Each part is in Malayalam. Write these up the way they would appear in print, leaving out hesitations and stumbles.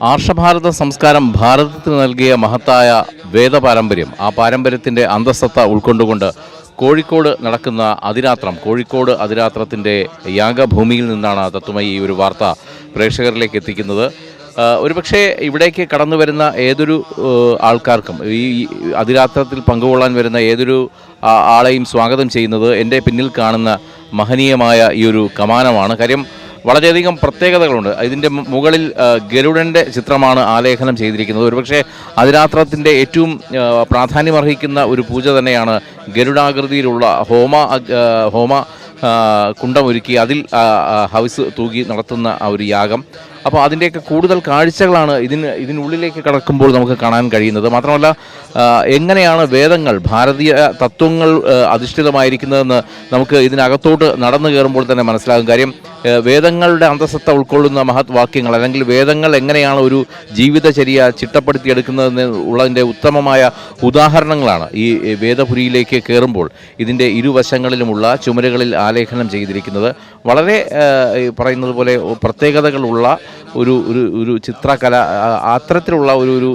ആർഷഭാരത സംസ്കാരം ഭാരതത്തിന് നൽകിയ മഹത്തായ വേദപാരമ്പര്യം, ആ പാരമ്പര്യത്തിൻ്റെ അന്തസ്സത്ത ഉൾക്കൊണ്ടുകൊണ്ട് കോഴിക്കോട് നടക്കുന്ന അതിരാത്രം, കോഴിക്കോട് അതിരാത്രത്തിൻ്റെ യാഗഭൂമിയിൽ നിന്നാണ് തത്വമയി ഈ ഒരു വാർത്ത പ്രേക്ഷകരിലേക്ക് എത്തിക്കുന്നത്. ഒരുപക്ഷെ ഇവിടേക്ക് കടന്നു വരുന്ന ഏതൊരു ആൾക്കാർക്കും, ഈ അതിരാത്രത്തിൽ പങ്കുകൊള്ളാൻ വരുന്ന ഏതൊരു ആളെയും സ്വാഗതം ചെയ്യുന്നത് എൻ്റെ പിന്നിൽ കാണുന്ന മഹനീയമായ ഈ ഒരു കമാനമാണ്. കാര്യം വളരെയധികം പ്രത്യേകതകളുണ്ട്. ഇതിൻ്റെ മുകളിൽ ഗരുഡൻ്റെ ചിത്രമാണ് ആലേഖനം ചെയ്തിരിക്കുന്നത്. ഒരുപക്ഷെ അതിരാത്രത്തിൻ്റെ ഏറ്റവും പ്രാധാന്യമർഹിക്കുന്ന ഒരു പൂജ തന്നെയാണ് ഗരുഡാകൃതിയിലുള്ള ഹോമ കുണ്ടമൊരുക്കി അതിൽ ഹവിസ് തൂകി നടത്തുന്ന ആ ഒരു യാഗം. അപ്പോൾ അതിൻ്റെയൊക്കെ കൂടുതൽ കാഴ്ചകളാണ് ഇതിനുള്ളിലേക്ക് കടക്കുമ്പോൾ നമുക്ക് കാണാൻ കഴിയുന്നത്. മാത്രമല്ല, എങ്ങനെയാണ് വേദങ്ങൾ, ഭാരതീയ തത്വങ്ങൾ അധിഷ്ഠിതമായിരിക്കുന്നതെന്ന് നമുക്ക് ഇതിനകത്തോട്ട് നടന്നു കയറുമ്പോൾ തന്നെ മനസ്സിലാകും. കാര്യം വേദങ്ങളുടെ അന്തസ്സത്ത ഉൾക്കൊള്ളുന്ന മഹത് വാക്യങ്ങൾ, അല്ലെങ്കിൽ വേദങ്ങൾ എങ്ങനെയാണ് ഒരു ജീവിതചര്യ ചിട്ടപ്പെടുത്തിയെടുക്കുന്നതെന്ന് ഉള്ളതിൻ്റെ ഉത്തമമായ ഉദാഹരണങ്ങളാണ് ഈ വേദപുരിയിലേക്ക് കയറുമ്പോൾ ഇതിൻ്റെ ഇരുവശങ്ങളിലുമുള്ള ചുമരുകളിൽ ആലേഖനം ചെയ്തിരിക്കുന്നത്. വളരെ പറയുന്നത് പോലെ പ്രത്യേകതകളുള്ള ഒരു ചിത്രകല, അത്തരത്തിലുള്ള ഒരു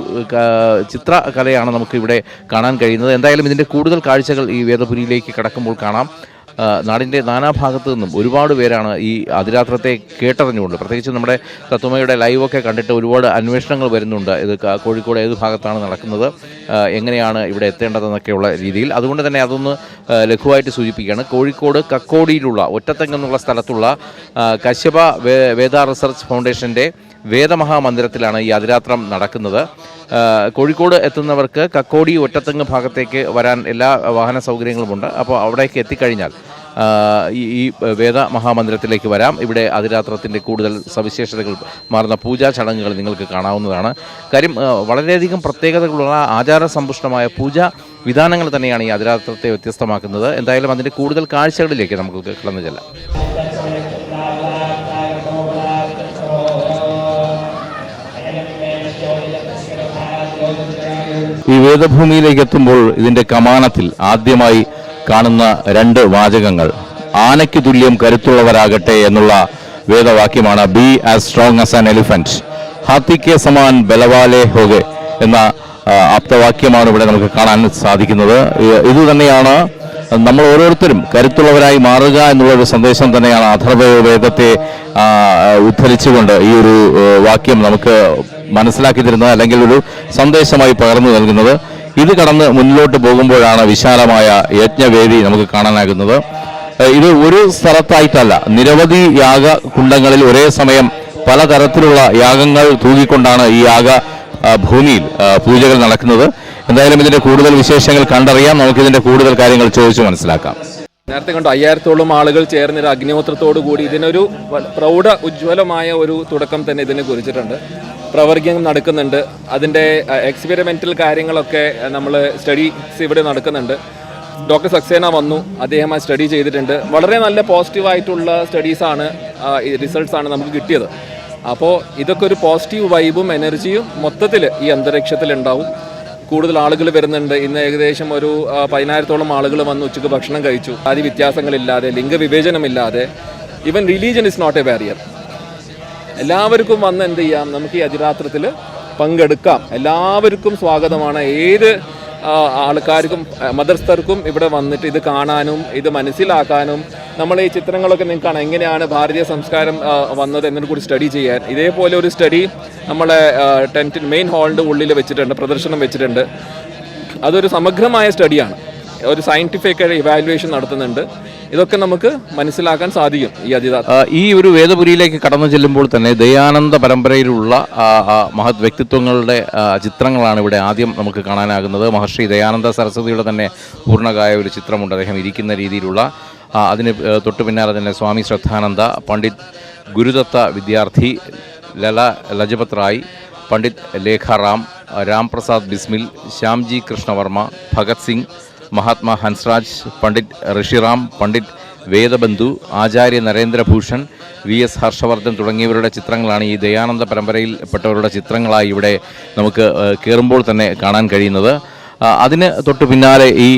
ചിത്രകലയാണ് നമുക്കിവിടെ കാണാൻ കഴിയുന്നത്. എന്തായാലും ഇതിൻ്റെ കൂടുതൽ കാഴ്ചകൾ ഈ വേദപുരിയിലേക്ക് കടക്കുമ്പോൾ കാണാം. നാടിൻ്റെ നാനാഭാഗത്തു നിന്നും ഒരുപാട് പേരാണ് ഈ അതിരാത്രത്തെ കേട്ടറിഞ്ഞുകൊണ്ട്, പ്രത്യേകിച്ച് നമ്മുടെ തത്വമയുടെ ലൈവൊക്കെ കണ്ടിട്ട് ഒരുപാട് അന്വേഷണങ്ങൾ വരുന്നുണ്ട്. ഇത് കോഴിക്കോട് ഏത് ഭാഗത്താണ് നടക്കുന്നത്, എങ്ങനെയാണ് ഇവിടെ എത്തേണ്ടതെന്നൊക്കെയുള്ള രീതിയിൽ. അതുകൊണ്ട് തന്നെ അതൊന്ന് ലഘുവായിട്ട് സൂചിപ്പിക്കുകയാണ്. കോഴിക്കോട് കക്കോടിയിലുള്ള ഒറ്റത്തെങ്ങെന്നുള്ള സ്ഥലത്തുള്ള കശ്യപ വേദ റിസർച്ച് ഫൗണ്ടേഷൻ്റെ വേദമഹാമന്ദിരത്തിലാണ് ഈ അതിരാത്രം നടക്കുന്നത്. കോഴിക്കോട് എത്തുന്നവർക്ക് കക്കോടി ഒറ്റത്തെങ്ങ് ഭാഗത്തേക്ക് വരാൻ എല്ലാ വാഹന സൗകര്യങ്ങളുമുണ്ട്. അപ്പോൾ അവിടേക്ക് എത്തിക്കഴിഞ്ഞാൽ ഈ വേദ മഹാമന്ദിരത്തിലേക്ക് വരാം. ഇവിടെ അതിരാത്രത്തിൻ്റെ കൂടുതൽ സവിശേഷതകൾ മാറുന്ന പൂജാ ചടങ്ങുകൾ നിങ്ങൾക്ക് കാണാവുന്നതാണ്. കാര്യം വളരെയധികം പ്രത്യേകതകളുള്ള ആചാരസമ്പുഷ്ടമായ പൂജാ വിധാനങ്ങൾ തന്നെയാണ് ഈ അതിരാത്രത്തെ വ്യത്യസ്തമാക്കുന്നത്. എന്തായാലും അതിൻ്റെ കൂടുതൽ കാഴ്ചകളിലേക്ക് നമുക്ക് കടന്നു ചെല്ലാം. ഈ വേദഭൂമിയിലേക്ക് എത്തുമ്പോൾ ഇതിൻ്റെ കമാനത്തിൽ ആദ്യമായി കാണുന്ന രണ്ട് വാചകങ്ങൾ, ആനയ്ക്ക് തുല്യം കരുത്തുള്ളവരാകട്ടെ എന്നുള്ള വേദവാക്യമാണ്. Be as strong as an elephant, ഹാത്തിക്ക് സമാൻ ബലവാലെ ഹോഗെ എന്ന ആപ്തവാക്യമാണ് ഇവിടെ നമുക്ക് കാണാൻ സാധിക്കുന്നത്. ഇതുതന്നെയാണ് നമ്മൾ ഓരോരുത്തരും കരുത്തുള്ളവരായി മാറുക എന്നുള്ളൊരു സന്ദേശം തന്നെയാണ് അഥർവവേദത്തെ ഉദ്ധരിച്ചുകൊണ്ട് ഈ ഒരു വാക്യം നമുക്ക് മനസ്സിലാക്കി തരുന്നത്, അല്ലെങ്കിൽ ഒരു സന്ദേശമായി പകർന്നു നൽകുന്നത്. ഇത് കടന്ന് മുന്നിലോട്ട് പോകുമ്പോഴാണ് വിശാലമായ യജ്ഞവേദി നമുക്ക് കാണാനാകുന്നത്. ഇത് ഒരു സ്ഥലത്തായിട്ടല്ല, നിരവധി യാഗകുണ്ടങ്ങളിൽ ഒരേ സമയം പലതരത്തിലുള്ള യാഗങ്ങൾ തൂകിക്കൊണ്ടാണ് ഈ ഭൂമിയിൽ പൂജകൾ നടക്കുന്നത്. എന്തായാലും ഇതിന്റെ കൂടുതൽ വിശേഷങ്ങൾ കണ്ടറിയാം. നമുക്കിതിന്റെ കൂടുതൽ കാര്യങ്ങൾ ചോദിച്ചു മനസ്സിലാക്കാം. നേരത്തെ കണ്ടു 5000-ഓളം ആളുകൾ ചേർന്നൊരു അഗ്നിഹോത്രത്തോടു കൂടി ഇതിനൊരു പ്രൗഢ ഉജ്ജ്വലമായ ഒരു തുടക്കം തന്നെ ഇതിനെ കുറിച്ചിട്ടുണ്ട്. പ്രവർഗ്യം നടക്കുന്നുണ്ട്, അതിൻ്റെ എക്സ്പെരിമെൻ്റൽ കാര്യങ്ങളൊക്കെ നമ്മൾ സ്റ്റഡീസ് ഇവിടെ നടക്കുന്നുണ്ട്. ഡോക്ടർ സക്സേന വന്നു, അദ്ദേഹം ആ സ്റ്റഡി ചെയ്തിട്ടുണ്ട്. വളരെ നല്ല പോസിറ്റീവായിട്ടുള്ള സ്റ്റഡീസാണ്, റിസൾട്ട്സാണ് നമുക്ക് കിട്ടിയത്. അപ്പോൾ ഇതൊക്കെ ഒരു പോസിറ്റീവ് വൈബും എനർജിയും മൊത്തത്തിൽ ഈ അന്തരീക്ഷത്തിൽ ഉണ്ടാവും. കൂടുതൽ ആളുകൾ വരുന്നുണ്ട്. ഇന്ന് ഏകദേശം ഒരു 10,000-ഓളം ആളുകൾ വന്ന് ഉച്ചയ്ക്ക് ഭക്ഷണം കഴിച്ചു. ജാതി വ്യത്യാസങ്ങളില്ലാതെ, ലിംഗവിവേചനമില്ലാതെ. Even religion is not a barrier. എല്ലാവർക്കും വന്ന് എന്ത് ചെയ്യാം, നമുക്ക് ഈ അതിരാത്രത്തിൽ പങ്കെടുക്കാം. എല്ലാവർക്കും സ്വാഗതമാണ്. ഏത് ആൾക്കാർക്കും മതസ്ഥർക്കും ഇവിടെ വന്നിട്ട് ഇത് കാണാനും ഇത് മനസ്സിലാക്കാനും, നമ്മൾ ഈ ചിത്രങ്ങളൊക്കെ നിങ്ങൾക്ക് കാണാം എങ്ങനെയാണ് ഭാരതീയ സംസ്കാരം വന്നത് എന്നതിനെ കൂടി സ്റ്റഡി ചെയ്യാൻ. ഇതേപോലെ ഒരു സ്റ്റഡി നമ്മളെ ടെൻറ്റിൽ മെയിൻ ഹാളിൻ്റെ ഉള്ളിൽ വെച്ചിട്ടുണ്ട്, പ്രദർശനം വെച്ചിട്ടുണ്ട്. അതൊരു സമഗ്രമായ സ്റ്റഡിയാണ്, ഒരു സയൻറ്റിഫിക് ഇവാലുവേഷൻ നടത്തുന്നുണ്ട്. ഇതൊക്കെ നമുക്ക് മനസ്സിലാക്കാൻ സാധിക്കും ഈ ഈ ഒരു വേദപുരിയിലേക്ക് കടന്നു ചെല്ലുമ്പോൾ തന്നെ ദയാനന്ദ പരമ്പരയിലുള്ള മഹത് വ്യക്തിത്വങ്ങളുടെ ചിത്രങ്ങളാണ് ഇവിടെ ആദ്യം നമുക്ക് കാണാനാകുന്നത്. മഹർഷി ദയാനന്ദ സരസ്വതിയുടെ തന്നെ പൂർണ്ണകായ ഒരു ചിത്രമുണ്ട്, അദ്ദേഹം ഇരിക്കുന്ന രീതിയിലുള്ള. അതിന് തൊട്ടു പിന്നാലെ തന്നെ സ്വാമി ശ്രദ്ധാനന്ദ, പണ്ഡിറ്റ് ഗുരുദത്ത വിദ്യാർത്ഥി, ലജപത് റായ്, പണ്ഡിറ്റ് ലേഖാറാം, രാംപ്രസാദ് ബിസ്മിൽ, ശ്യാംജി കൃഷ്ണവർമ്മ, ഭഗത് സിംഗ്, മഹാത്മാ ഹൻസ്രാജ്, പണ്ഡിറ്റ് ഋഷിറാം, പണ്ഡിറ്റ് വേദബന്ധു, ആചാര്യ നരേന്ദ്രഭൂഷൺ, VS ഹർഷവർദ്ധൻ തുടങ്ങിയവരുടെ ചിത്രങ്ങളാണ് ഈ ദയാനന്ദ പരമ്പരയിൽപ്പെട്ടവരുടെ ചിത്രങ്ങളായി ഇവിടെ നമുക്ക് കയറുമ്പോൾ തന്നെ കാണാൻ കഴിയുന്നത്. അതിന് തൊട്ടു പിന്നാലെ ഈ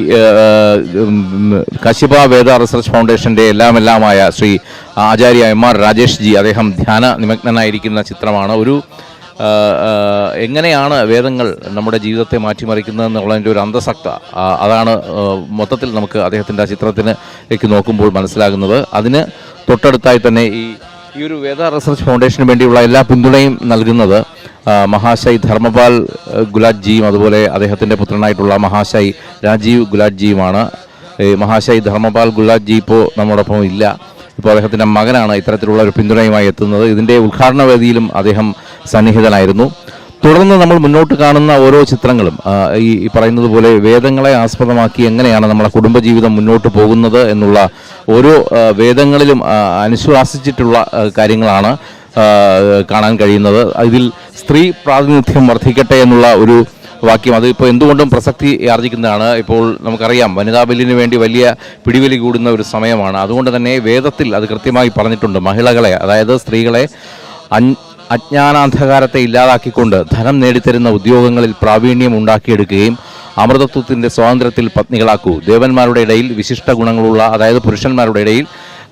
കശ്യപ വേദ റിസർച്ച് ഫൗണ്ടേഷൻ്റെ എല്ലാമായ ശ്രീ ആചാര്യ MR രാജേഷ് ജി, അദ്ദേഹം ധ്യാന നിമഗ്നനായിരിക്കുന്ന ചിത്രമാണ്. ഒരു എങ്ങനെയാണ് വേദങ്ങൾ നമ്മുടെ ജീവിതത്തെ മാറ്റിമറിക്കുന്നത് എന്നുള്ളതിൻ്റെ ഒരു അന്തസത്ത അതാണ് മൊത്തത്തിൽ നമുക്ക് അദ്ദേഹത്തിൻ്റെ ആ ചിത്രത്തിലേക്ക് നോക്കുമ്പോൾ മനസ്സിലാകുന്നത്. അതിന് തൊട്ടടുത്തായി തന്നെ ഈ ഒരു വേദ റിസർച്ച് ഫൗണ്ടേഷന് വേണ്ടിയുള്ള എല്ലാ പിന്തുണയും നൽകുന്നത് മഹാശയ് ധർമ്മപാൽ ഗുലാറ്റ്ജിയും അതുപോലെ അദ്ദേഹത്തിൻ്റെ പുത്രനായിട്ടുള്ള മഹാശയ് രാജീവ് ഗുലാറ്റ്ജിയുമാണ്. മഹാശയ് ധർമ്മപാൽ ഗുലാറ്റ്ജി ഇപ്പോൾ നമ്മോടൊപ്പം ഇല്ല. ഇപ്പോൾ അദ്ദേഹത്തിൻ്റെ മകനാണ് ഇത്തരത്തിലുള്ള ഒരു പിന്തുണയുമായി എത്തുന്നത്. ഇതിൻ്റെ ഉദ്ഘാടന വേദിയിലും അദ്ദേഹം സന്നിഹിതനായിരുന്നു. തുടർന്ന് നമ്മൾ മുന്നോട്ട് കാണുന്ന ഓരോ ചിത്രങ്ങളും ഈ പറയുന്നത് പോലെ വേദങ്ങളെ ആസ്പദമാക്കി എങ്ങനെയാണ് നമ്മുടെ കുടുംബജീവിതം മുന്നോട്ട് പോകുന്നത് എന്നുള്ള ഓരോ വേദങ്ങളിലും അനുശ്വാസിച്ചിട്ടുള്ള കാര്യങ്ങളാണ് കാണാൻ കഴിയുന്നത്. ഇതിൽ സ്ത്രീ പ്രാതിനിധ്യം വർദ്ധിക്കട്ടെ എന്നുള്ള ഒരു വാക്യം അത് ഇപ്പോൾ എന്തുകൊണ്ടും പ്രസക്തി ആർജിക്കുന്നതാണ്. ഇപ്പോൾ നമുക്കറിയാം വനിതാ ബില്ലിന് വേണ്ടി വലിയ പിടിവലി കൂടുന്ന ഒരു സമയമാണ്. അതുകൊണ്ട് തന്നെ വേദത്തിൽ അത് കൃത്യമായി പറഞ്ഞിട്ടുണ്ട്. മഹിളകളെ, അതായത് സ്ത്രീകളെ അജ്ഞാനാന്ധകാരത്തെ ഇല്ലാതാക്കിക്കൊണ്ട് ധനം നേടിത്തരുന്ന ഉദ്യോഗങ്ങളിൽ പ്രാവീണ്യം ഉണ്ടാക്കിയെടുക്കുകയും അമൃതത്വത്തിൻ്റെ സ്വാതന്ത്ര്യത്തിൽ പത്നികളാക്കൂ. ദേവന്മാരുടെ ഇടയിൽ വിശിഷ്ട ഗുണങ്ങളുള്ള, അതായത് പുരുഷന്മാരുടെ ഇടയിൽ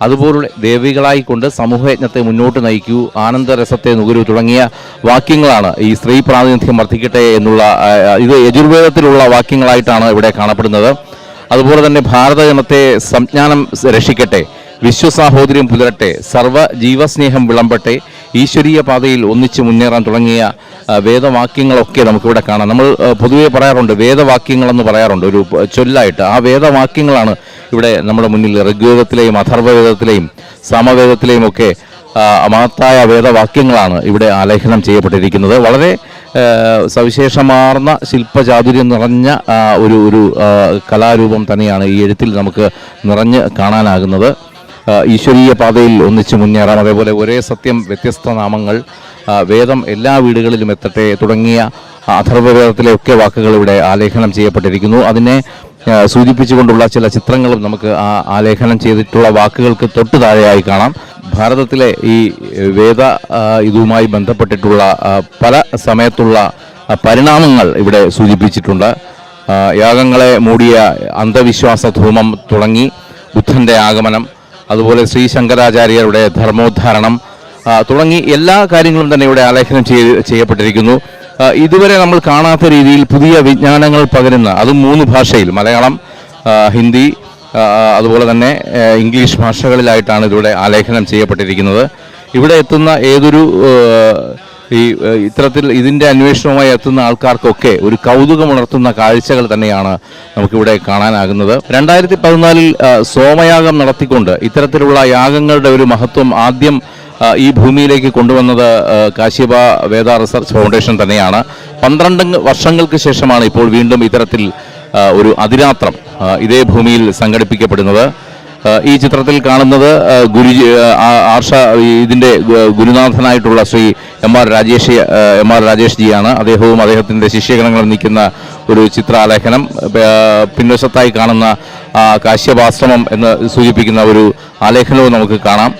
അതുപോലെ ദേവികളായിക്കൊണ്ട് സമൂഹയജ്ഞത്തെ മുന്നോട്ട് നയിക്കൂ, ആനന്ദരസത്തെ നുകരൂ തുടങ്ങിയ വാക്യങ്ങളാണ് ഈ സ്ത്രീ പ്രാതിനിധ്യം വർദ്ധിക്കട്ടെ എന്നുള്ള ഇത് യജുർവേദത്തിലുള്ള വാക്യങ്ങളായിട്ടാണ് ഇവിടെ കാണപ്പെടുന്നത്. അതുപോലെ തന്നെ ഭാരതജനത്തെ സംജ്ഞാനം രക്ഷിക്കട്ടെ, വിശ്വസാഹോദര്യം പുലരട്ടെ, സർവ്വ ജീവസ്നേഹം വിളമ്പട്ടെ, ഈശ്വരീയ പാതയിൽ ഒന്നിച്ച് മുന്നേറാൻ തുടങ്ങിയ വേദവാക്യങ്ങളൊക്കെ നമുക്കിവിടെ കാണാം. നമ്മൾ പൊതുവേ പറയാറുണ്ട്, വേദവാക്യങ്ങളെന്ന് പറയാറുണ്ട് ഒരു ചൊല്ലായിട്ട്. ആ വേദവാക്യങ്ങളാണ് ഇവിടെ നമ്മുടെ മുന്നിൽ ഋഗ്വേദത്തിലെയും അഥർവവേദത്തിലെയും സാമവേദത്തിലെയും ഒക്കെ മഹത്തായ വേദവാക്യങ്ങളാണ് ഇവിടെ ആലേഖനം ചെയ്യപ്പെട്ടിരിക്കുന്നത്. വളരെ സവിശേഷമാർന്ന ശില്പചാതുര്യം നിറഞ്ഞ ഒരു കലാരൂപം തന്നെയാണ് ഈ എഴുത്തിൽ നമുക്ക് നിറഞ്ഞ് കാണാനാകുന്നത്. ഈശ്വരീയ പാതയിൽ ഒന്നിച്ച് മുന്നേറാം, അതേപോലെ ഒരേ സത്യം വ്യത്യസ്ത നാമങ്ങൾ, വേദം എല്ലാ വീടുകളിലും എത്തട്ടെ തുടങ്ങിയ അഥർവവേദത്തിലെ വാക്കുകൾ ഇവിടെ ആലേഖനം ചെയ്യപ്പെട്ടിരിക്കുന്നു. അതിനെ സൂചിപ്പിച്ചുകൊണ്ടുള്ള ചില ചിത്രങ്ങളും നമുക്ക് ആലേഖനം ചെയ്തിട്ടുള്ള വാക്കുകൾക്ക് തൊട്ടു താഴെയായി കാണാം. ഭാരതത്തിലെ ഈ വേദ ഇതുമായി ബന്ധപ്പെട്ടിട്ടുള്ള പല സമയത്തുള്ള പരിണാമങ്ങൾ ഇവിടെ സൂചിപ്പിച്ചിട്ടുണ്ട്. യാഗങ്ങളെ മൂടിയ അന്ധവിശ്വാസ ധൂമം തുടങ്ങി ബുദ്ധൻ്റെ ആഗമനം, അതുപോലെ ശ്രീ ശങ്കരാചാര്യരുടെ ധർമ്മോദ്ധാരണം തുടങ്ങി എല്ലാ കാര്യങ്ങളും തന്നെ ഇവിടെ ആലേഖനം ചെയ്യപ്പെട്ടിരിക്കുന്നു. ഇതുവരെ നമ്മൾ കാണാത്ത രീതിയിൽ പുതിയ വിജ്ഞാനങ്ങൾ പകരുന്ന, അതും 3 ഭാഷയിൽ, മലയാളം, ഹിന്ദി, അതുപോലെ തന്നെ ഇംഗ്ലീഷ് ഭാഷകളിലായിട്ടാണ് ഇതിവിടെ ആലേഖനം ചെയ്യപ്പെട്ടിരിക്കുന്നത്. ഇവിടെ എത്തുന്ന ഏതൊരു ഇത്തരത്തിൽ ഇതിൻ്റെ അന്വേഷണവുമായി എത്തുന്ന ആൾക്കാർക്കൊക്കെ ഒരു കൗതുകമുണർത്തുന്ന കാഴ്ചകൾ തന്നെയാണ് നമുക്കിവിടെ കാണാനാകുന്നത്. 2014 സോമയാഗം നടത്തിക്കൊണ്ട് ഇത്തരത്തിലുള്ള യാഗങ്ങളുടെ ഒരു മഹത്വം ആദ്യം ഈ ഭൂമിയിലേക്ക് കൊണ്ടുവന്നത് കാശ്യപ വേദ റിസർച്ച് ഫൗണ്ടേഷൻ തന്നെയാണ്. 12 വർഷങ്ങൾക്ക് ശേഷമാണ് ഇപ്പോൾ വീണ്ടും ഇത്തരത്തിൽ ഒരു അതിരാത്രം ഇതേ ഭൂമിയിൽ സംഘടിപ്പിക്കപ്പെടുന്നത്. ഈ ചിത്രത്തിൽ കാണുന്നത് ഇതിൻ്റെ ഗുരുനാഥനായിട്ടുള്ള ശ്രീ എം ആർ രാജേഷ് ജിയാണ്. അദ്ദേഹവും അദ്ദേഹത്തിൻ്റെ ശിഷ്യഗണങ്ങളും നിൽക്കുന്ന ഒരു ചിത്രാലേഖനം. പിൻവശത്തായി കാണുന്ന കാശ്യപാശ്രമം എന്ന് സൂചിപ്പിക്കുന്ന ഒരു ആലേഖനവും നമുക്ക് കാണാം.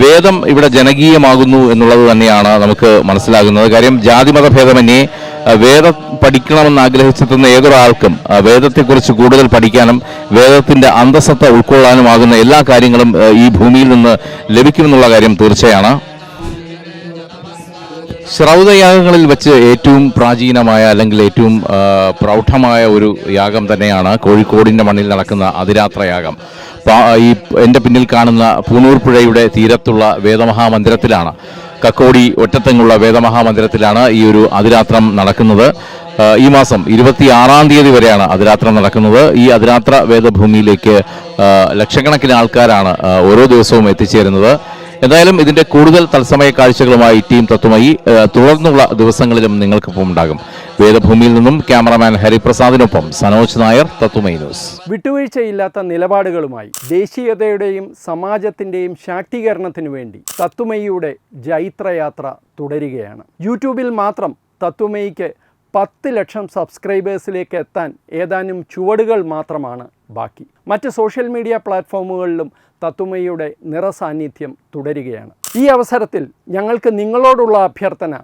വേദം ഇവിടെ ജനകീയമാകുന്നു എന്നുള്ളത് തന്നെയാണ് നമുക്ക് മനസ്സിലാകുന്നത്. കാര്യം ജാതിമത ഭേദമന്യേ വേദം പഠിക്കണമെന്ന് ആഗ്രഹിച്ചെത്തുന്ന ഏതൊരാൾക്കും വേദത്തെക്കുറിച്ച് കൂടുതൽ പഠിക്കാനും വേദത്തിൻ്റെ അന്തസത്ത ഉൾക്കൊള്ളാനുമാകുന്ന എല്ലാ കാര്യങ്ങളും ഈ ഭൂമിയിൽ നിന്ന് ലഭിക്കുമെന്നുള്ള കാര്യം തീർച്ചയാണ്. ശ്രൗതയാഗങ്ങളിൽ വെച്ച് ഏറ്റവും പ്രാചീനമായ അല്ലെങ്കിൽ ഏറ്റവും പ്രൗഢമായ ഒരു യാഗം തന്നെയാണ് കോഴിക്കോടിൻ്റെ മണ്ണിൽ നടക്കുന്ന അതിരാത്രയാഗം. ഈ എൻ്റെ പിന്നിൽ കാണുന്ന പൂണൂർ പുഴയുടെ തീരത്തുള്ള വേദമഹാമന്ദിരത്തിലാണ്, കക്കോടി ഒറ്റത്തെങ്ങുള്ള വേദമഹാമന്ദിരത്തിലാണ് ഈ ഒരു അതിരാത്രം നടക്കുന്നത്. ഈ മാസം 26-ാം തീയതി വരെയാണ് അതിരാത്രം നടക്കുന്നത്. ഈ അതിരാത്ര വേദഭൂമിയിലേക്ക് ലക്ഷക്കണക്കിന് ആൾക്കാരാണ് ഓരോ ദിവസവും എത്തിച്ചേരുന്നത്. എന്തായാലും ഇതിൻ്റെ കൂടുതൽ തത്സമയ കാഴ്ചകളുമായി ടീം തത്വമയി തുടർന്നുള്ള ദിവസങ്ങളിലും നിങ്ങൾക്കൊപ്പം ഉണ്ടാകും. വേദഭൂമിയിൽ നിന്നും ക്യാമറമാൻ ഹരിപ്രസാദിനൊപ്പം സനോജ് നായർ, തത്വമയി ന്യൂസ്. വിട്ടുവീഴ്ചയില്ലാത്ത നിലപാടുകളുമായി ദേശീയതയുടെയും സമാജത്തിൻ്റെയും ശാക്തീകരണത്തിനു വേണ്ടി തത്വമയിയുടെ ജൈത്രയാത്ര തുടരുകയാണ്. യൂട്യൂബിൽ മാത്രം തത്വമയിക്ക് 10 ലക്ഷം സബ്സ്ക്രൈബേഴ്സിലേക്ക് എത്താൻ ഏതാനും ചുവടുകൾ മാത്രമാണ് ബാക്കി. മറ്റ് സോഷ്യൽ മീഡിയ പ്ലാറ്റ്ഫോമുകളിലും തത്വമയിയുടെ നിറസാന്നിധ്യം തുടരുകയാണ്. ഈ അവസരത്തിൽ ഞങ്ങൾക്ക് നിങ്ങളോടുള്ള അഭ്യർത്ഥന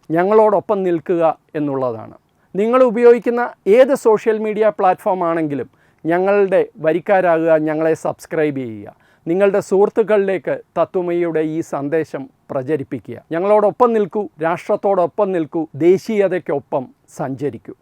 ഞങ്ങളോടൊപ്പം നിൽക്കുക എന്നുള്ളതാണ്. നിങ്ങൾ ഉപയോഗിക്കുന്ന ഏത് സോഷ്യൽ മീഡിയ പ്ലാറ്റ്ഫോം ആണെങ്കിലും ഞങ്ങളുടെ വരിക്കാരാകുക, ഞങ്ങളെ സബ്സ്ക്രൈബ് ചെയ്യുക. നിങ്ങളുടെ സുഹൃത്തുക്കളിലേക്ക് തത്വമയിയുടെ ഈ സന്ദേശം പ്രചരിപ്പിക്കുക. ഞങ്ങളോടൊപ്പം നിൽക്കൂ, രാഷ്ട്രത്തോടൊപ്പം നിൽക്കൂ, ദേശീയതയ്ക്കൊപ്പം സഞ്ചരിക്കൂ.